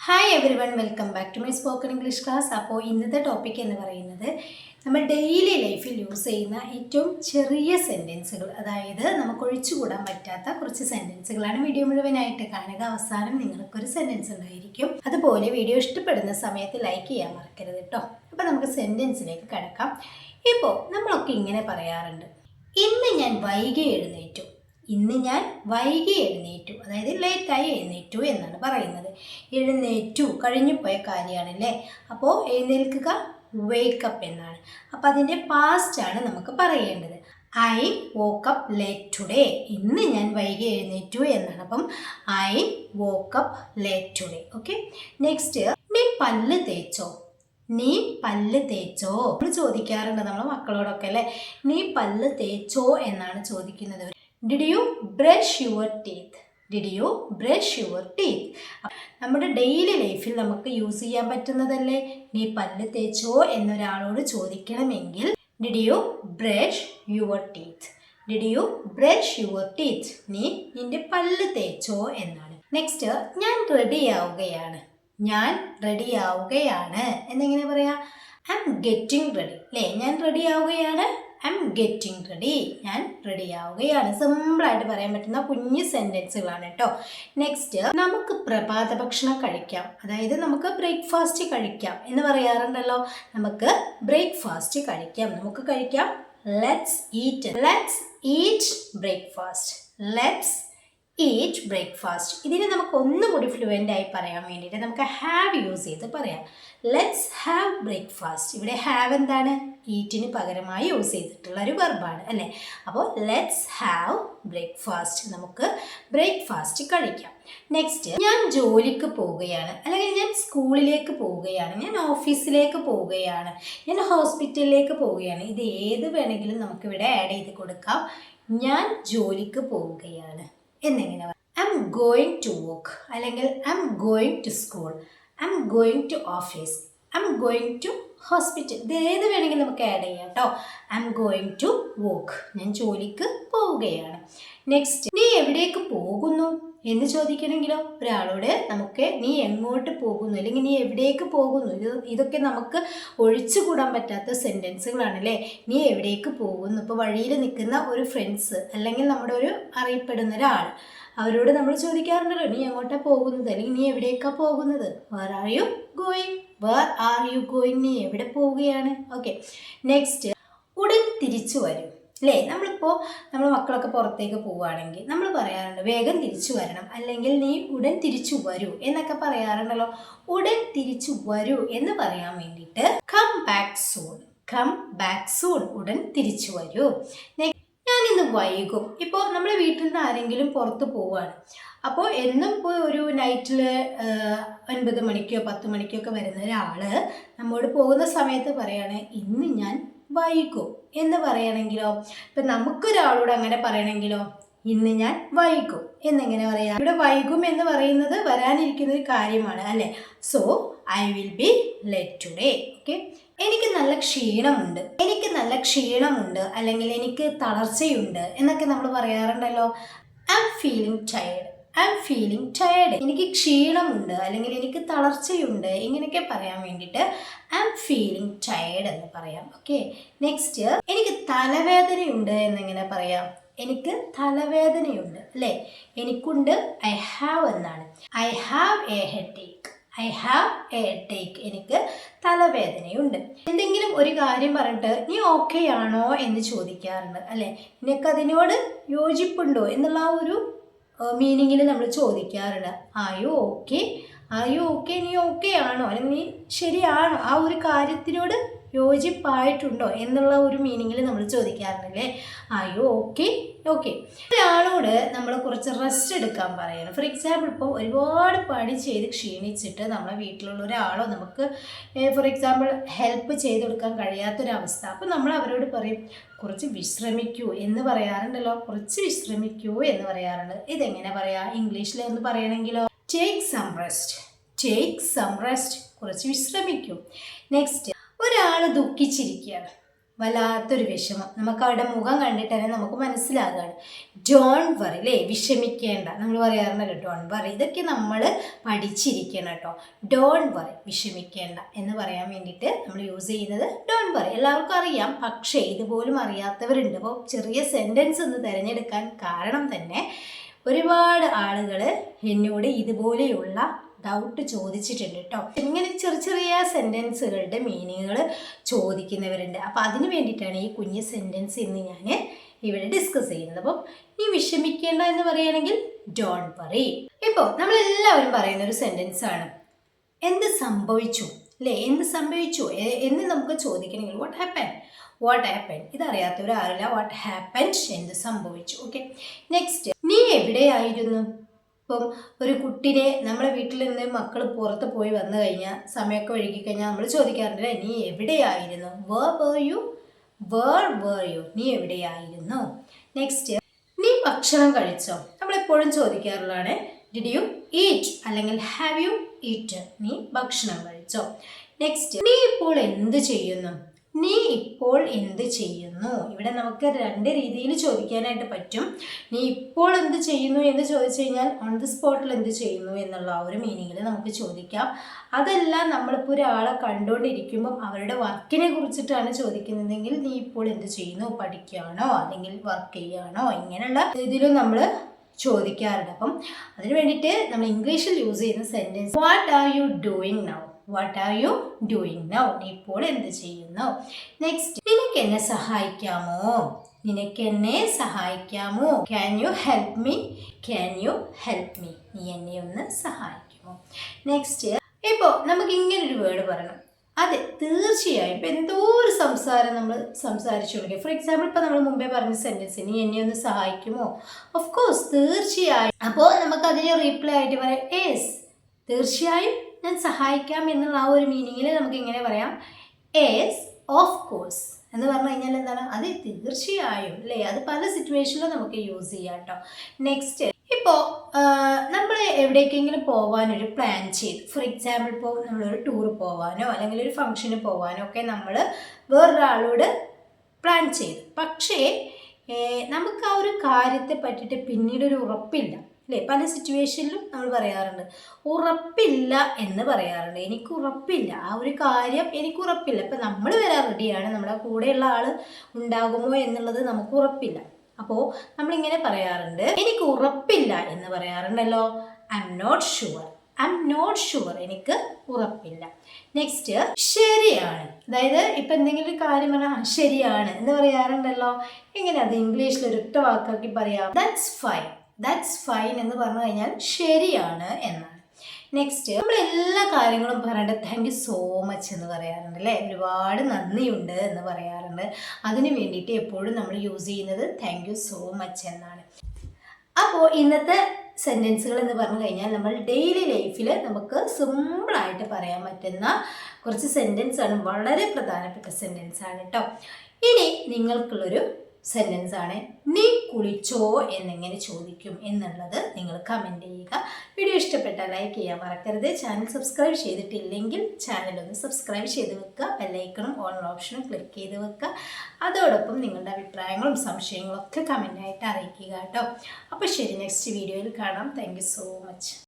Hi everyone, welcome back to my spoken English class. അപ്പോൾ ഇന്നത്തെ topic എന്ന് പറയുന്നത് നമ്മൾ ഡെയിലി ലൈഫിൽ യൂസ് ചെയ്യുന്ന ഏറ്റവും ചെറിയ സെൻറ്റൻസുകൾ, അതായത് നമുക്ക് ഒഴിച്ചുകൂടാൻ പറ്റാത്ത കുറച്ച് സെൻറ്റൻസുകളാണ്. വീഡിയോ മുഴുവനായിട്ട് കാണുക. അവസാനം നിങ്ങൾക്കൊരു സെൻറ്റൻസ് ഉണ്ടായിരിക്കും. അതുപോലെ വീഡിയോ ഇഷ്ടപ്പെടുന്ന സമയത്ത് ലൈക്ക് ചെയ്യാൻ മറക്കരുത് കേട്ടോ. അപ്പോൾ നമുക്ക് സെൻറ്റൻസിലേക്ക് കിടക്കാം. ഇപ്പോൾ നമ്മളൊക്കെ ഇങ്ങനെ പറയാറുണ്ട്, ഇന്ന് ഞാൻ വൈകി എഴുന്നേറ്റു. ഇന്ന് ഞാൻ വൈകി എഴുന്നേറ്റു, അതായത് ലേറ്റായി എഴുന്നേറ്റു എന്നാണ് പറയുന്നത്. എഴുന്നേറ്റു കഴിഞ്ഞു പോയ കാര്യമാണല്ലേ. അപ്പോൾ എഴുന്നേൽക്കുക വേക്കപ്പ് എന്നാണ്. അപ്പോൾ അതിൻ്റെ പാസ്റ്റാണ് നമുക്ക് പറയേണ്ടത്. I woke up late today. ഇന്ന് ഞാൻ വൈകി എഴുന്നേറ്റു എന്നാണ്. അപ്പം I woke up late today. Okay, next, നീ പല്ല് തേച്ചോ. നീ പല്ല് തേച്ചോ. നമ്മൾ ചോദിക്കാറുണ്ട് നമ്മളെ മക്കളോടൊക്കെ അല്ലേ, നീ പല്ല് തേച്ചോ എന്നാണ് ചോദിക്കുന്നത്. Did you brush your teeth. Did you brush your teeth. നമ്മുടെ ഡെയിലി ലൈഫിൽ നമുക്ക് യൂസ് ചെയ്യാൻ പറ്റുന്നതല്ലേ. നീ പല്ല് തേച്ചോ എന്നൊരാളോട് ചോദിക്കണമെങ്കിൽ did you brush your teeth. Did you brush your teeth. നീ നിന്റെ പല്ല് തേച്ചോ എന്നാണ്. നെക്സ്റ്റ്, ഞാൻ റെഡിയാവുകയാണ്. ഞാൻ റെഡിയാവുകയാണ് എന്നെങ്ങനെ പറയാം? ഐ എം ഗെറ്റിംഗ് റെഡി അല്ലേ. ഞാൻ റെഡിയാവുകയാണ്. I am getting ready. ഞാൻ റെഡിയാവുകയാണ്. സിമ്പിളായിട്ട് പറയാൻ പറ്റുന്ന കുഞ്ഞു സെൻറ്റൻസുകളാണ് കേട്ടോ. നെക്സ്റ്റ്, നമുക്ക് പ്രഭാത ഭക്ഷണം കഴിക്കാം, അതായത് നമുക്ക് ബ്രേക്ക്ഫാസ്റ്റ് കഴിക്കാം എന്ന് പറയാറുണ്ടല്ലോ. നമുക്ക് ബ്രേക്ക്ഫാസ്റ്റ് കഴിക്കാം, നമുക്ക് കഴിക്കാം. Let's eat. Let's eat breakfast. Let's eat breakfast. ഇതിനെ നമുക്ക് ഒന്നുകൂടി ഫ്ലുവൻ്റ് ആയി പറയാൻ വേണ്ടിയിട്ട് നമുക്ക് ഹാവ് യൂസ് ചെയ്ത് പറയാം. Let's have breakfast. ഇവിടെ ഹാവ് എന്താണ്? ഈറ്റിന് പകരമായി യൂസ് ചെയ്തിട്ടുള്ള ഒരു വെർബാണ് അല്ലേ. അപ്പോൾ ലെറ്റ്സ് ഹാവ് ബ്രേക്ക്ഫാസ്റ്റ്. നമുക്ക് ബ്രേക്ക്ഫാസ്റ്റ് കഴിക്കാം. നെക്സ്റ്റ്, ഞാൻ ജോലിക്ക് പോവുകയാണ്, അല്ലെങ്കിൽ ഞാൻ സ്കൂളിലേക്ക് പോവുകയാണ്, ഞാൻ ഓഫീസിലേക്ക് പോവുകയാണ്, ഞാൻ ഹോസ്പിറ്റലിലേക്ക് പോവുകയാണ്. ഇത് ഏത് വേണമെങ്കിലും നമുക്കിവിടെ ആഡ് ചെയ്ത് കൊടുക്കാം. ഞാൻ ജോലിക്ക് പോവുകയാണ് എന്നെങ്ങനെ പറയാം? I am going to work, അല്ലെങ്കിൽ I am going to school, I am going to office, I am going to hospital. ഇത് ഏത് വേണമെങ്കിലും നമുക്ക് ആഡ് ചെയ്യാം കേട്ടോ. I am going to work. ഞാൻ ജോലിക്ക് പോവുകയാണ്. നെക്സ്റ്റ്, നീ എവിടേക്ക് പോകുന്നു എന്ന് ചോദിക്കണമെങ്കിലോ ഒരാളോട് നമുക്ക് നീ എങ്ങോട്ട് പോകുന്നു അല്ലെങ്കിൽ നീ എവിടേക്ക് പോകുന്നു, ഇതൊക്കെ നമുക്ക് ഒഴിച്ചുകൂടാൻ പറ്റാത്ത സെൻറ്റൻസുകളാണല്ലേ. നീ എവിടേക്ക് പോകുന്നു. ഇപ്പോൾ വഴിയിൽ നിൽക്കുന്ന ഒരു ഫ്രണ്ട്സ് അല്ലെങ്കിൽ നമ്മുടെ ഒരു അറിയപ്പെടുന്ന ഒരാൾ, അവരോട് നമ്മൾ ചോദിക്കാറുണ്ടല്ലോ നീ എങ്ങോട്ടാണ് പോകുന്നത് അല്ലെങ്കിൽ നീ എവിടേക്കാണ് പോകുന്നത്. Where are you going. Where are you going. നീ എവിടെ പോവുകയാണ്. ഓക്കെ, നെക്സ്റ്റ്, ഉടൻ തിരിച്ചു വരും അല്ലേ. നമ്മളിപ്പോൾ നമ്മുടെ മക്കളൊക്കെ പുറത്തേക്ക് പോവുകയാണെങ്കിൽ നമ്മൾ പറയാറുണ്ട് വേഗം തിരിച്ചു വരണം, അല്ലെങ്കിൽ നീ ഉടൻ തിരിച്ചു വരൂ എന്നൊക്കെ പറയാറുണ്ടല്ലോ. ഉടൻ തിരിച്ചു വരൂ എന്ന് പറയാൻ വേണ്ടിയിട്ട് come back soon. Come back soon. ഉടൻ തിരിച്ചു വരൂ. ഞാൻ ഇന്ന് വൈകും. ഇപ്പോൾ നമ്മുടെ വീട്ടിൽ നിന്ന് ആരെങ്കിലും പുറത്ത് പോവുകയാണ്. അപ്പോൾ എന്നും ഇപ്പോൾ ഒരു നൈറ്റിൽ 9 മണിക്കോ 10 മണിക്കോ ഒക്കെ വരുന്ന ഒരാൾ നമ്മോട് പോകുന്ന സമയത്ത് പറയാണ് ഇന്ന് ഞാൻ വൈകും എന്ന് പറയണമെങ്കിലോ, ഇപ്പം നമുക്കൊരാളോട് അങ്ങനെ പറയണമെങ്കിലോ ഇന്ന് ഞാൻ വൈകും എന്നെങ്ങനെ പറയാം? ഇവിടെ വൈകും എന്ന് പറയുന്നത് വരാനിരിക്കുന്ന ഒരു കാര്യമാണ് അല്ലേ. So I will be late today. Okay, എനിക്ക് നല്ല ക്ഷീണമുണ്ട്. എനിക്ക് നല്ല ക്ഷീണമുണ്ട് അല്ലെങ്കിൽ എനിക്ക് തളർച്ചയുണ്ട് എന്നൊക്കെ നമ്മൾ പറയാറുണ്ടല്ലോ. I M feeling tired. I M feeling tired. എനിക്ക് ക്ഷീണമുണ്ട് അല്ലെങ്കിൽ എനിക്ക് തളർച്ചയുണ്ട് ഇങ്ങനെയൊക്കെ പറയാൻ വേണ്ടിയിട്ട് ഐ എം ഫീലിംഗ് ടയേർഡ് എന്ന് പറയാം. ഓക്കെ, നെക്സ്റ്റ്, എനിക്ക് തലവേദനയുണ്ട് എന്നിങ്ങനെ പറയാം. എനിക്ക് തലവേദനയുണ്ട് അല്ലേ. എനിക്കുണ്ട് ഐ ഹാവ് എന്നാണ്. I have A headache. I have A headache. എനിക്ക് തലവേദനയുണ്ട്. എന്തെങ്കിലും ഒരു കാര്യം പറഞ്ഞിട്ട് നീ ഓക്കെ ആണോ എന്ന് ചോദിക്കാറുണ്ട് അല്ലേ. നിനക്കതിനോട് യോജിപ്പുണ്ടോ എന്നുള്ള ആ ഒരു മീനിങ്ങിൽ നമ്മൾ ചോദിക്കാറുണ്ട്. R you okay. R you okay. നീ ഓക്കെ ആണോ അല്ലെങ്കിൽ നീ ശരിയാണോ, ആ ഒരു കാര്യത്തിനോട് യോജിപ്പായിട്ടുണ്ടോ എന്നുള്ള ഒരു മീനിങ്ങിൽ നമ്മൾ ചോദിക്കാറുണ്ടല്ലേ. Are you okay. ഓക്കെ, ഒരാളോട് നമ്മൾ കുറച്ച് റെസ്റ്റ് എടുക്കാൻ പറയണം. ഫോർ എക്സാമ്പിൾ ഇപ്പോൾ ഒരുപാട് പണി ചെയ്ത് ക്ഷീണിച്ചിട്ട് നമ്മളെ വീട്ടിലുള്ള ഒരാളോ നമുക്ക് ഫോർ എക്സാമ്പിൾ ഹെൽപ്പ് ചെയ്ത് കൊടുക്കാൻ കഴിയാത്തൊരവസ്ഥ. അപ്പോൾ നമ്മൾ അവരോട് പറയും കുറച്ച് വിശ്രമിക്കൂ എന്ന് പറയാറുണ്ടല്ലോ. കുറച്ച് വിശ്രമിക്കൂ എന്ന് പറയാറുണ്ട്. ഇതെങ്ങനെ പറയാം ഇംഗ്ലീഷിൽ എന്ന് പറയണമെങ്കിലോ? Take some rest. Take some rest. കുറച്ച് വിശ്രമിക്കൂ. നെക്സ്റ്റ്, ഒരാൾ ദുഃഖിച്ചിരിക്കുകയാണ്. വല്ലാത്തൊരു വിഷമം. നമുക്ക് അവരുടെ മുഖം കണ്ടിട്ട് തന്നെ നമുക്ക് മനസ്സിലാകുകയാണ്. ഡോൺ വറി അല്ലേ, വിഷമിക്കേണ്ട. നമ്മൾ പറയാറുണ്ടല്ലോ ഡോൺ വറി. ഇതൊക്കെ നമ്മൾ പഠിച്ചിരിക്കണം കേട്ടോ. ഡോൺ വറി, വിഷമിക്കേണ്ട എന്ന് പറയാൻ വേണ്ടിയിട്ട് നമ്മൾ യൂസ് ചെയ്യുന്നത് ഡോൺ വറി. എല്ലാവർക്കും അറിയാം, പക്ഷേ ഇതുപോലും അറിയാത്തവരുണ്ട്. അപ്പോൾ ചെറിയ സെൻറ്റൻസ് ഒന്ന് തിരഞ്ഞെടുക്കാൻ കാരണം തന്നെ ഒരുപാട് ആളുകൾ എന്നോട് ഇതുപോലെയുള്ള ഡൗട്ട് ചോദിച്ചിട്ടുണ്ട് കേട്ടോ. ഇങ്ങനെ ചെറിയ ചെറിയ സെൻറ്റൻസുകളുടെ മീനിങ്ങുകൾ ചോദിക്കുന്നവരുണ്ട്. അപ്പോൾ അതിന് വേണ്ടിയിട്ടാണ് ഈ കുഞ്ഞ് സെൻറ്റൻസ് ഇന്ന് ഞാൻ ഇവിടെ ഡിസ്കസ് ചെയ്യുന്നത്. അപ്പം ഈ വിഷമിക്കേണ്ട എന്ന് പറയുകയാണെങ്കിൽ ഡോൺ വറി. ഇപ്പോൾ നമ്മളെല്ലാവരും പറയുന്ന ഒരു സെൻറ്റൻസ് ആണ്, എന്ത് സംഭവിച്ചു അല്ലേ, എന്ത് സംഭവിച്ചു എന്ന് നമുക്ക് ചോദിക്കണമെങ്കിൽ വാട്ട് ഹാപ്പൻ. ഇതറിയാത്തവരാരില്ല. വാട്ട് ഹാപ്പൻഡ്, എന്ത് സംഭവിച്ചു. ഓക്കെ, നെക്സ്റ്റ്, നീ എവിടെയായിരുന്നു. ഇപ്പം ഒരു കുട്ടിനെ നമ്മളെ വീട്ടിൽ നിന്ന് മക്കൾ പുറത്ത് പോയി വന്നു കഴിഞ്ഞാൽ, സമയമൊക്കെ ഒഴുകി കഴിഞ്ഞാൽ നമ്മൾ ചോദിക്കാറുണ്ടല്ലേ, നീ എവിടെയായിരുന്നു. വേർ were you, നീ എവിടെയായിരുന്നു. നെക്സ്റ്റ്, നീ ഭക്ഷണം കഴിച്ചോ. നമ്മളെപ്പോഴും ചോദിക്കാറുള്ളതാണ് ഡിഡ് യു ഈറ്റ് അല്ലെങ്കിൽ ഹാവ് യു ഈറ്റ്, നീ ഭക്ഷണം കഴിച്ചോ. നെക്സ്റ്റ്, നീ ഇപ്പോൾ എന്ത് ചെയ്യുന്നു. ഇവിടെ നമുക്ക് രണ്ട് രീതിയിൽ ചോദിക്കാനായിട്ട് പറ്റും. നീ ഇപ്പോൾ എന്ത് ചെയ്യുന്നു എന്ന് ചോദിച്ചു കഴിഞ്ഞാൽ ഓൺ ദി സ്പോട്ടിൽ എന്ത് ചെയ്യുന്നു എന്നുള്ള ആ ഒരു മീനിങ്ങിൽ നമുക്ക് ചോദിക്കാം. അതല്ല, നമ്മളിപ്പോൾ ഒരാളെ കണ്ടുകൊണ്ടിരിക്കുമ്പം അവരുടെ വർക്കിനെ കുറിച്ചിട്ടാണ് ചോദിക്കുന്നതെങ്കിൽ നീ ഇപ്പോൾ എന്ത് ചെയ്യുന്നു, പഠിക്കുകയാണോ അല്ലെങ്കിൽ വർക്ക് ചെയ്യുകയാണോ, ഇങ്ങനെയുള്ള ഇതിലും നമ്മൾ ചോദിക്കാറുണ്ട്. അപ്പം അതിന് വേണ്ടിയിട്ട് നമ്മൾ ഇംഗ്ലീഷിൽ യൂസ് ചെയ്യുന്ന sentence what are you doing now. നീ ഇപ്പോൾ എന്ത് ചെയ്യുന്നു. നെക്സ്റ്റ്, നിനക്ക് എന്നെ സഹായിക്കാമോ. Can you help me. നീ എന്നെ ഒന്ന് സഹായിക്കുമോ. നെക്സ്റ്റ്, ഇപ്പോൾ നമുക്ക് ഇങ്ങനൊരു വേർഡ് പറയണം. അതെ, തീർച്ചയായും. ഇപ്പം എന്തോ ഒരു സംസാരം നമ്മൾ സംസാരിച്ചു കൊടുക്കുക. ഫോർ എക്സാമ്പിൾ, ഇപ്പം നമ്മൾ മുമ്പേ പറഞ്ഞ സെൻറ്റൻസ്, നീ എന്നെ ഒന്ന് സഹായിക്കുമോ. ഓഫ് കോഴ്സ്, തീർച്ചയായും. അപ്പോൾ നമുക്ക് അതിന് റീപ്ലൈ ആയിട്ട് പറയാം യെസ്, തീർച്ചയായും ഞാൻ സഹായിക്കാം എന്നുള്ള ആ ഒരു മീനിങ്ങിൽ നമുക്ക് ഇങ്ങനെ പറയാം യെസ് ഓഫ് കോഴ്സ് എന്ന് പറഞ്ഞു കഴിഞ്ഞാൽ എന്താണ്, അത് തീർച്ചയായും അല്ലേ. അത് പല സിറ്റുവേഷനിലും നമുക്ക് യൂസ് ചെയ്യാം കേട്ടോ. നെക്സ്റ്റ്, ഇപ്പോൾ നമ്മൾ എവിടേക്കെങ്കിലും പോകാനൊരു പ്ലാൻ ചെയ്തു. ഫോർ എക്സാമ്പിൾ, ഇപ്പോൾ നമ്മളൊരു ടൂർ പോകാനോ അല്ലെങ്കിൽ ഒരു ഫംഗ്ഷന് പോകാനോ ഒക്കെ നമ്മൾ വേറൊരാളോട് പ്ലാൻ ചെയ്തു. പക്ഷേ നമുക്ക് ആ ഒരു കാര്യത്തെ പറ്റിയിട്ട് പിന്നീടൊരു ഉറപ്പില്ല അല്ലേ. പല സിറ്റുവേഷനിലും നമ്മൾ പറയാറുണ്ട് ഉറപ്പില്ല എന്ന് പറയാറുണ്ട്. എനിക്ക് ഉറപ്പില്ല, ആ ഒരു കാര്യം എനിക്ക് ഉറപ്പില്ല. ഇപ്പം നമ്മൾ വരാൻ റെഡിയാണ്, നമ്മുടെ കൂടെയുള്ള ആൾ ഉണ്ടാകുമോ എന്നുള്ളത് നമുക്ക് ഉറപ്പില്ല. അപ്പോൾ നമ്മളിങ്ങനെ പറയാറുണ്ട് എനിക്ക് ഉറപ്പില്ല എന്ന് പറയാറുണ്ടല്ലോ. ഐ എം നോട്ട് ഷുവർ, എനിക്ക് ഉറപ്പില്ല. നെക്സ്റ്റ്, ശരിയാണ്. അതായത് ഇപ്പം എന്തെങ്കിലും ഒരു കാര്യം പറഞ്ഞാൽ ശരിയാണ് എന്ന് പറയാറുണ്ടല്ലോ. എങ്ങനെ അത് ഇംഗ്ലീഷിൽ ഒരൊറ്റ വാക്കാക്കി പറയാം, ദാറ്റ്സ് ഫൈൻ എന്ന് പറഞ്ഞു കഴിഞ്ഞാൽ ശരിയാണ് എന്നാണ്. നെക്സ്റ്റ്, നമ്മൾ എല്ലാ കാര്യങ്ങളും പറയാറുണ്ട് താങ്ക് യു സോ മച്ച് എന്ന് പറയാറുണ്ട് അല്ലേ. ഒരുപാട് നന്ദിയുണ്ട് എന്ന് പറയാറുണ്ട്. അതിന് വേണ്ടിയിട്ട് എപ്പോഴും നമ്മൾ യൂസ് ചെയ്യുന്നത് താങ്ക് യു സോ മച്ച് എന്നാണ്. അപ്പോൾ ഇന്നത്തെ സെൻറ്റൻസുകൾ എന്ന് പറഞ്ഞു കഴിഞ്ഞാൽ നമ്മൾ ഡെയിലി ലൈഫിൽ നമുക്ക് സിമ്പിളായിട്ട് പറയാൻ പറ്റുന്ന കുറച്ച് സെൻറ്റൻസാണ്. വളരെ പ്രധാനപ്പെട്ട സെൻറ്റൻസാണ് കേട്ടോ. ഇനി നിങ്ങൾക്കുള്ളൊരു സെൻറ്റൻസ് ആണ്, നീ കുളിച്ചോ എന്നെങ്ങനെ ചോദിക്കും എന്നുള്ളത് നിങ്ങൾ കമൻറ്റ് ചെയ്യുക. വീഡിയോ ഇഷ്ടപ്പെട്ടാൽ ലൈക്ക് ചെയ്യാൻ മറക്കരുത്. ചാനൽ സബ്സ്ക്രൈബ് ചെയ്തിട്ടില്ലെങ്കിൽ ചാനലൊന്ന് സബ്സ്ക്രൈബ് ചെയ്ത് വെക്കുക. ബെല്ലൈക്കണും ഓൺ ഓപ്ഷനും ക്ലിക്ക് ചെയ്ത് വെക്കുക. അതോടൊപ്പം നിങ്ങളുടെ അഭിപ്രായങ്ങളും സംശയങ്ങളും ഒക്കെ കമൻറ്റായിട്ട് അറിയിക്കുക കേട്ടോ. അപ്പോൾ ശരി, നെക്സ്റ്റ് വീഡിയോയിൽ കാണാം. Thank you so much.